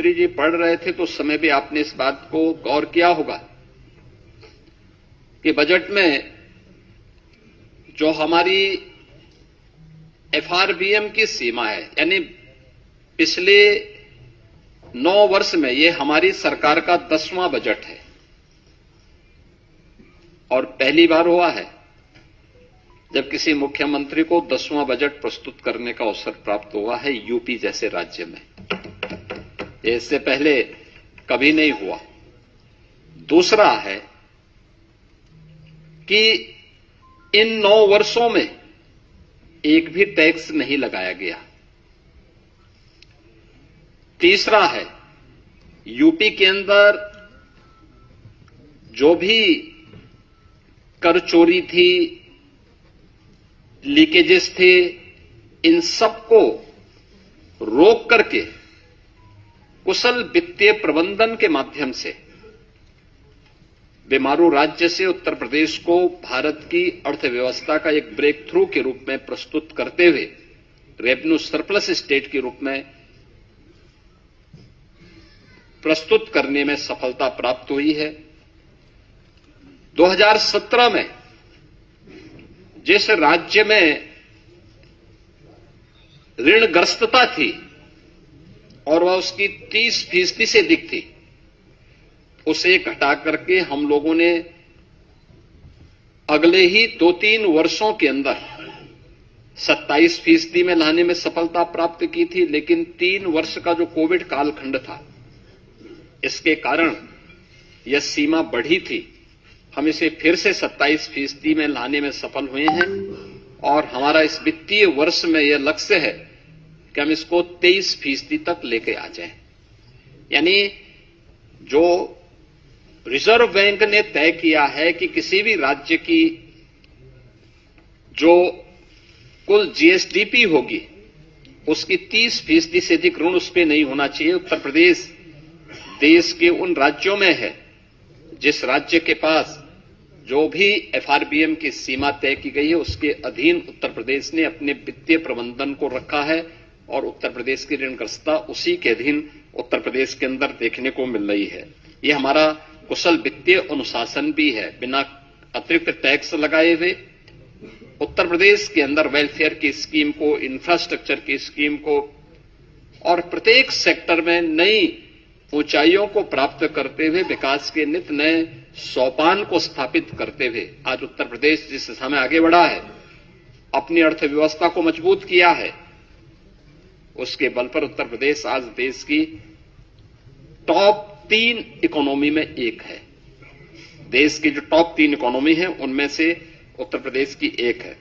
मंत्री जी पढ़ रहे थे तो उस समय भी आपने इस बात को गौर किया होगा कि बजट में जो हमारी एफआरबीएम की सीमा है, यानी पिछले 9 वर्ष में ये हमारी सरकार का 10वां बजट है और पहली बार हुआ है जब किसी मुख्यमंत्री को 10वां बजट प्रस्तुत करने का अवसर प्राप्त हुआ है यूपी जैसे राज्य में। इससे पहले कभी नहीं हुआ। दूसरा है कि इन 9 वर्षों में एक भी टैक्स नहीं लगाया गया। तीसरा है यूपी के अंदर जो भी कर चोरी थी, लीकेजेस थे, इन सबको रोक करके कुशल वित्तीय प्रबंधन के माध्यम से बीमारू राज्य से उत्तर प्रदेश को भारत की अर्थव्यवस्था का एक ब्रेक थ्रू के रूप में प्रस्तुत करते हुए रेवेन्यू सरप्लस स्टेट के रूप में प्रस्तुत करने में सफलता प्राप्त हुई है। 2017 में जिस राज्य में ऋणग्रस्तता थी और वह उसकी 30% से अधिक थी, उसे घटा करके हम लोगों ने अगले ही 2-3 वर्षों के अंदर 27% में लाने में सफलता प्राप्त की थी। लेकिन 3 वर्ष का जो कोविड कालखंड था, इसके कारण यह सीमा बढ़ी थी। हम इसे फिर से 27% में लाने में सफल हुए हैं और हमारा इस वित्तीय वर्ष में यह लक्ष्य है कि हम इसको 23% तक लेके आ जाएं। यानी जो रिजर्व बैंक ने तय किया है कि किसी भी राज्य की जो कुल जीएसडीपी होगी उसकी 30% से अधिक ऋण उस पर नहीं होना चाहिए। उत्तर प्रदेश देश के उन राज्यों में है जिस राज्य के पास जो भी एफआरबीएम की सीमा तय की गई है उसके अधीन उत्तर प्रदेश ने अपने वित्तीय प्रबंधन को रखा है और उत्तर प्रदेश की ऋणग्रस्तता उसी के अधीन उत्तर प्रदेश के अंदर देखने को मिल रही है। ये हमारा कुशल वित्तीय अनुशासन भी है। बिना अतिरिक्त टैक्स लगाए हुए उत्तर प्रदेश के अंदर वेलफेयर की स्कीम को, इंफ्रास्ट्रक्चर की स्कीम को और प्रत्येक सेक्टर में नई ऊंचाइयों को प्राप्त करते हुए विकास के नित नए सोपान को स्थापित करते हुए आज उत्तर प्रदेश जिस दिशा में आगे बढ़ा है, अपनी अर्थव्यवस्था को मजबूत किया है, उसके बल पर उत्तर प्रदेश आज देश की टॉप 3 इकोनॉमी में एक है। देश की जो टॉप 3 इकोनॉमी है उनमें से उत्तर प्रदेश की एक है।